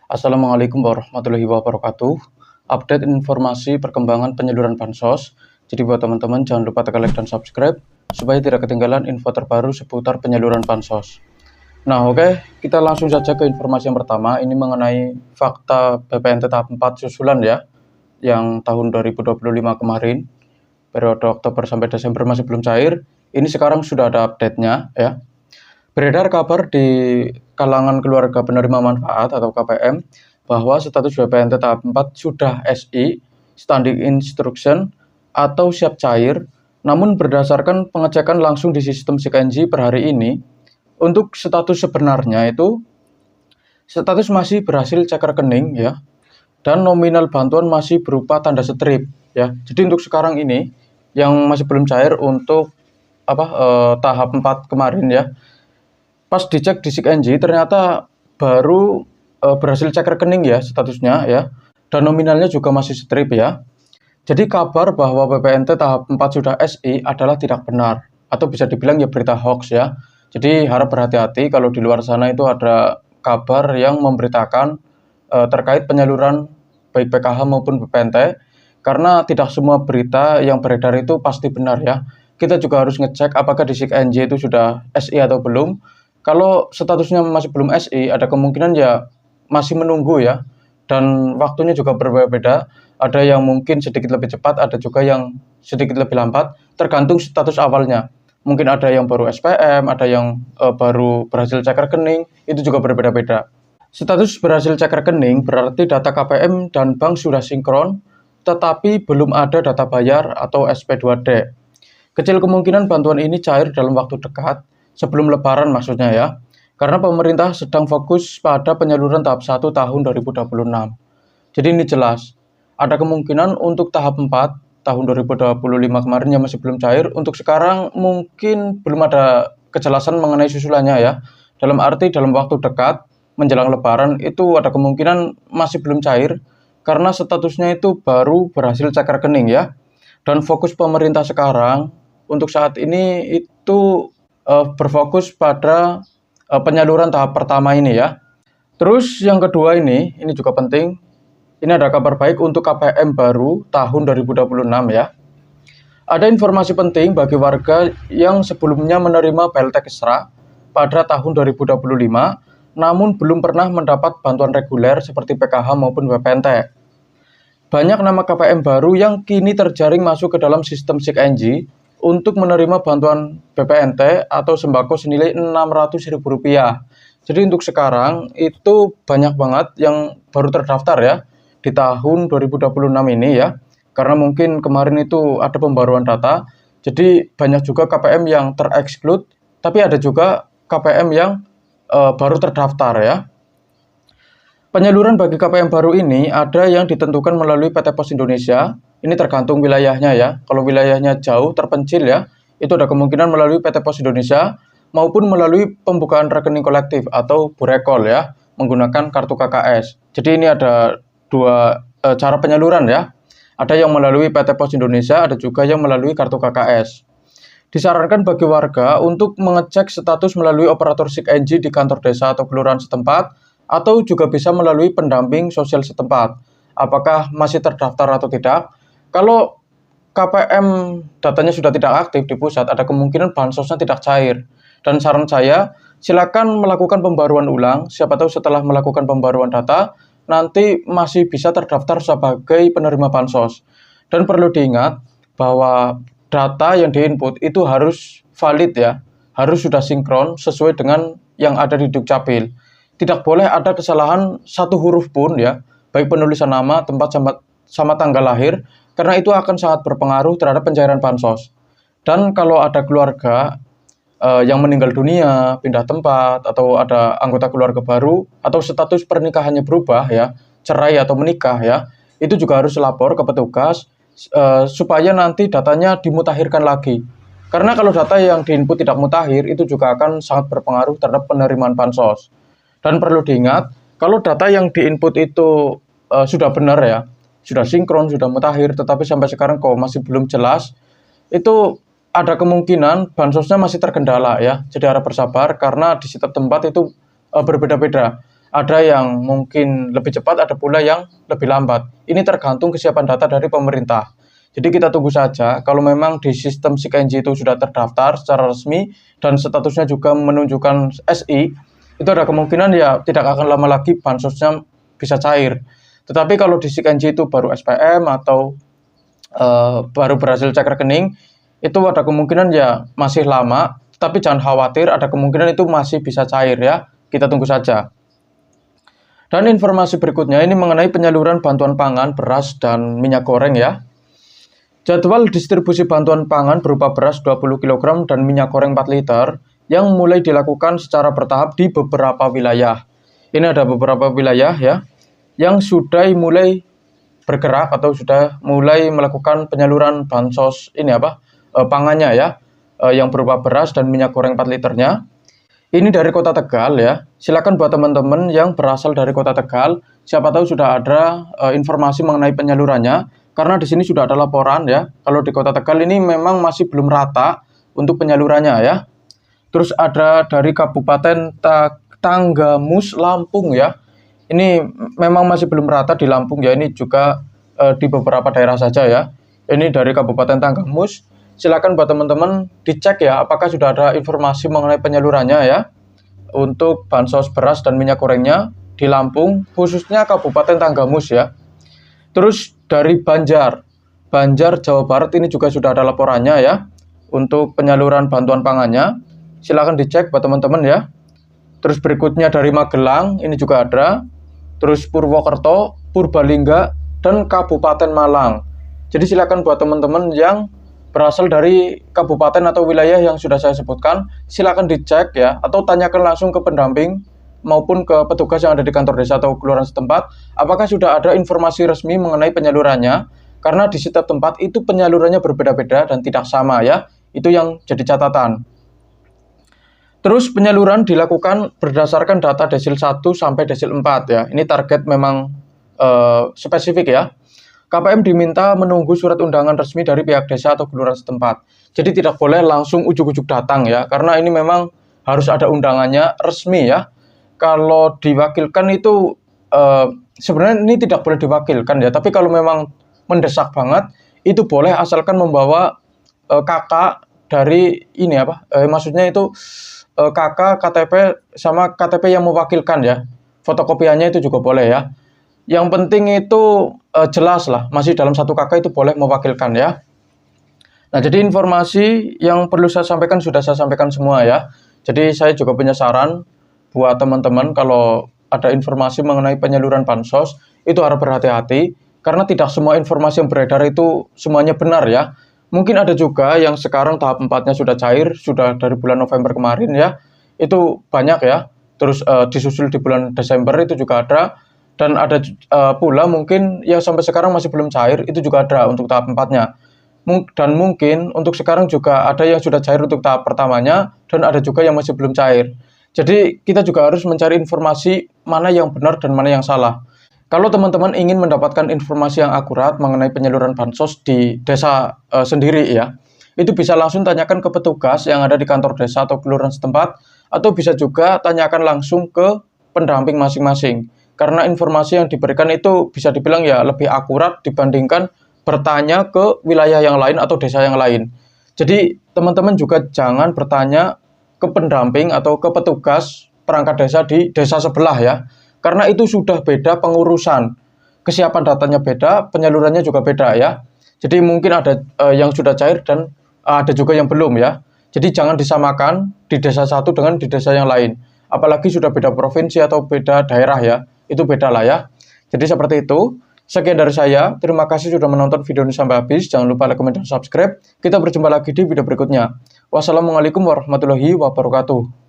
Assalamualaikum warahmatullahi wabarakatuh. Update informasi perkembangan penyaluran bansos. Jadi buat teman-teman jangan lupa tekan like dan subscribe supaya tidak ketinggalan info terbaru seputar penyaluran bansos. Nah, oke, kita langsung saja ke informasi yang pertama. Ini mengenai fakta BPNT tahap 4 susulan ya, yang tahun 2025 kemarin, periode Oktober sampai Desember masih belum cair. Ini sekarang sudah ada update-nya ya. Beredar kabar di kalangan keluarga penerima manfaat atau KPM bahwa status BPNT tahap 4 sudah SI, Standing Instruction, atau siap cair, namun berdasarkan pengecekan langsung di sistem SIKNJ per hari ini, untuk status sebenarnya itu status masih berhasil cek rekening ya, dan nominal bantuan masih berupa tanda strip ya. Jadi untuk sekarang ini yang masih belum cair untuk tahap 4 kemarin ya. Pas dicek di SIKNJ ternyata baru berhasil cek rekening ya statusnya ya, dan nominalnya juga masih strip ya. Jadi kabar bahwa BPNT tahap 4 sudah SI adalah tidak benar, atau bisa dibilang ya berita hoax ya. Jadi harap berhati-hati kalau di luar sana itu ada kabar yang memberitakan terkait penyaluran baik PKH maupun BPNT, karena tidak semua berita yang beredar itu pasti benar ya. Kita juga harus ngecek apakah di SIKNJ itu sudah SI atau belum. Kalau statusnya masih belum SI, ada kemungkinan ya masih menunggu ya, dan waktunya juga berbeda-beda. Ada yang mungkin sedikit lebih cepat, ada juga yang sedikit lebih lambat, tergantung status awalnya. Mungkin ada yang baru SPM, ada yang baru berhasil cek rekening, itu juga berbeda-beda. Status berhasil cek rekening berarti data KPM dan bank sudah sinkron, tetapi belum ada data bayar atau SP2D. Kecil kemungkinan bantuan ini cair dalam waktu dekat, sebelum lebaran maksudnya ya, karena pemerintah sedang fokus pada penyaluran tahap 1 tahun 2026. Jadi ini jelas, ada kemungkinan untuk tahap 4 tahun 2025 kemarin yang masih belum cair, untuk sekarang mungkin belum ada kejelasan mengenai susulannya ya. Dalam arti dalam waktu dekat, menjelang lebaran itu ada kemungkinan masih belum cair, karena statusnya itu baru berhasil cek rekening ya. Dan fokus pemerintah sekarang untuk saat ini itu berfokus pada penyaluran tahap pertama ini ya. Terus yang kedua ini juga penting. Ini ada kabar baik untuk KPM baru tahun 2026 ya. Ada informasi penting bagi warga yang sebelumnya menerima BLT Kesra pada tahun 2025, namun belum pernah mendapat bantuan reguler seperti PKH maupun BPNT. Banyak nama KPM baru yang kini terjaring masuk ke dalam sistem SIKNJ untuk menerima bantuan BPNT atau sembako senilai Rp600.000. Jadi untuk sekarang itu banyak banget yang baru terdaftar ya di tahun 2026 ini ya. Karena mungkin kemarin itu ada pembaruan data, jadi banyak juga KPM yang tereksklud, tapi ada juga KPM yang baru terdaftar ya. Penyaluran bagi KPM baru ini ada yang ditentukan melalui PT Pos Indonesia. Ini tergantung wilayahnya ya. Kalau wilayahnya jauh terpencil ya, itu ada kemungkinan melalui PT Pos Indonesia maupun melalui pembukaan rekening kolektif atau burekol ya, menggunakan kartu KKS. Jadi ini ada dua cara penyaluran ya. Ada yang melalui PT Pos Indonesia, ada juga yang melalui kartu KKS. Disarankan bagi warga untuk mengecek status melalui operator SIKNJ di kantor desa atau kelurahan setempat, atau juga bisa melalui pendamping sosial setempat. Apakah masih terdaftar atau tidak? Kalau KPM datanya sudah tidak aktif di pusat, ada kemungkinan bansosnya tidak cair. Dan saran saya, silakan melakukan pembaruan ulang. Siapa tahu setelah melakukan pembaruan data, nanti masih bisa terdaftar sebagai penerima bansos. Dan perlu diingat bahwa data yang diinput itu harus valid ya, harus sudah sinkron sesuai dengan yang ada di Dukcapil. Tidak boleh ada kesalahan satu huruf pun ya, baik penulisan nama, tempat sama tanggal lahir, karena itu akan sangat berpengaruh terhadap pencairan bansos. Dan kalau ada keluarga yang meninggal dunia, pindah tempat, atau ada anggota keluarga baru, atau status pernikahannya berubah ya, cerai atau menikah ya, itu juga harus lapor ke petugas supaya nanti datanya dimutakhirkan lagi. Karena kalau data yang diinput tidak mutakhir, itu juga akan sangat berpengaruh terhadap penerimaan bansos. Dan perlu diingat, kalau data yang diinput itu sudah benar ya, sudah sinkron, sudah mutakhir, tetapi sampai sekarang kok masih belum jelas, itu ada kemungkinan bansosnya masih terkendala ya. Jadi harap bersabar karena di setiap tempat itu berbeda-beda. Ada yang mungkin lebih cepat, ada pula yang lebih lambat. Ini tergantung kesiapan data dari pemerintah. Jadi kita tunggu saja, kalau memang di sistem SIKNJ itu sudah terdaftar secara resmi dan statusnya juga menunjukkan SI, itu ada kemungkinan ya tidak akan lama lagi bansosnya bisa cair. Tetapi kalau di SIKNJ itu baru SPM atau baru berhasil cek rekening, itu ada kemungkinan ya masih lama, tapi jangan khawatir, ada kemungkinan itu masih bisa cair ya. Kita tunggu saja. Dan informasi berikutnya ini mengenai penyaluran bantuan pangan, beras, dan minyak goreng ya. Jadwal distribusi bantuan pangan berupa beras 20 kg dan minyak goreng 4 liter yang mulai dilakukan secara bertahap di beberapa wilayah. Ini ada beberapa wilayah ya yang sudah mulai bergerak atau sudah mulai melakukan penyaluran bansos ini pangannya ya, yang berupa beras dan minyak goreng 4 liternya. Ini dari Kota Tegal ya. Silakan buat teman-teman yang berasal dari Kota Tegal, siapa tahu sudah ada informasi mengenai penyalurannya, karena di sini sudah ada laporan ya. Kalau di Kota Tegal ini memang masih belum rata untuk penyalurannya ya. Terus ada dari Kabupaten Tanggamus Lampung ya. Ini memang masih belum rata di Lampung ya, ini juga di beberapa daerah saja ya. Ini dari Kabupaten Tanggamus. Silakan buat teman-teman dicek ya, apakah sudah ada informasi mengenai penyalurannya ya. Untuk bansos beras dan minyak gorengnya di Lampung, khususnya Kabupaten Tanggamus ya. Terus dari Banjar Jawa Barat ini juga sudah ada laporannya ya. Untuk penyaluran bantuan pangannya, silakan dicek buat teman-teman ya. Terus berikutnya dari Magelang, ini juga ada. Terus Purwokerto, Purbalingga, dan Kabupaten Malang. Jadi silakan buat teman-teman yang berasal dari kabupaten atau wilayah yang sudah saya sebutkan, silakan dicek ya, atau tanyakan langsung ke pendamping maupun ke petugas yang ada di kantor desa atau kelurahan setempat, apakah sudah ada informasi resmi mengenai penyalurannya, karena di setiap tempat itu penyalurannya berbeda-beda dan tidak sama ya, itu yang jadi catatan. Terus penyaluran dilakukan berdasarkan data desil 1 sampai desil 4 ya. Ini target memang spesifik ya. KPM diminta menunggu surat undangan resmi dari pihak desa atau kelurahan setempat. Jadi tidak boleh langsung ujuk-ujuk datang ya, karena ini memang harus ada undangannya resmi ya. Kalau diwakilkan itu sebenarnya ini tidak boleh diwakilkan ya, tapi kalau memang mendesak banget itu boleh, asalkan membawa kakak dari ini maksudnya itu kakak, KTP, sama KTP yang mewakilkan ya. Fotokopiannya itu juga boleh ya. Yang penting itu jelas lah, masih dalam satu kakak itu boleh mewakilkan ya. Nah, jadi informasi yang perlu saya sampaikan sudah saya sampaikan semua ya. Jadi saya juga punya saran buat teman-teman, kalau ada informasi mengenai penyaluran bansos, itu harus berhati-hati, karena tidak semua informasi yang beredar itu semuanya benar ya. Mungkin ada juga yang sekarang tahap 4-nya sudah cair, sudah dari bulan November kemarin ya, itu banyak ya. Terus disusul di bulan Desember itu juga ada, dan ada pula mungkin yang sampai sekarang masih belum cair, itu juga ada untuk tahap 4-nya. Dan mungkin untuk sekarang juga ada yang sudah cair untuk tahap pertamanya, dan ada juga yang masih belum cair. Jadi kita juga harus mencari informasi mana yang benar dan mana yang salah. Kalau teman-teman ingin mendapatkan informasi yang akurat mengenai penyaluran bansos di desa sendiri ya, itu bisa langsung tanyakan ke petugas yang ada di kantor desa atau kelurahan setempat, atau bisa juga tanyakan langsung ke pendamping masing-masing. Karena informasi yang diberikan itu bisa dibilang ya lebih akurat dibandingkan bertanya ke wilayah yang lain atau desa yang lain. Jadi teman-teman juga jangan bertanya ke pendamping atau ke petugas perangkat desa di desa sebelah ya. Karena itu sudah beda pengurusan, kesiapan datanya beda, penyalurannya juga beda ya. Jadi mungkin ada yang sudah cair dan ada juga yang belum ya. Jadi jangan disamakan di desa satu dengan di desa yang lain. Apalagi sudah beda provinsi atau beda daerah ya, itu beda lah ya. Jadi seperti itu. Sekian dari saya, terima kasih sudah menonton video ini sampai habis. Jangan lupa like, comment, dan subscribe. Kita berjumpa lagi di video berikutnya. Wassalamualaikum warahmatullahi wabarakatuh.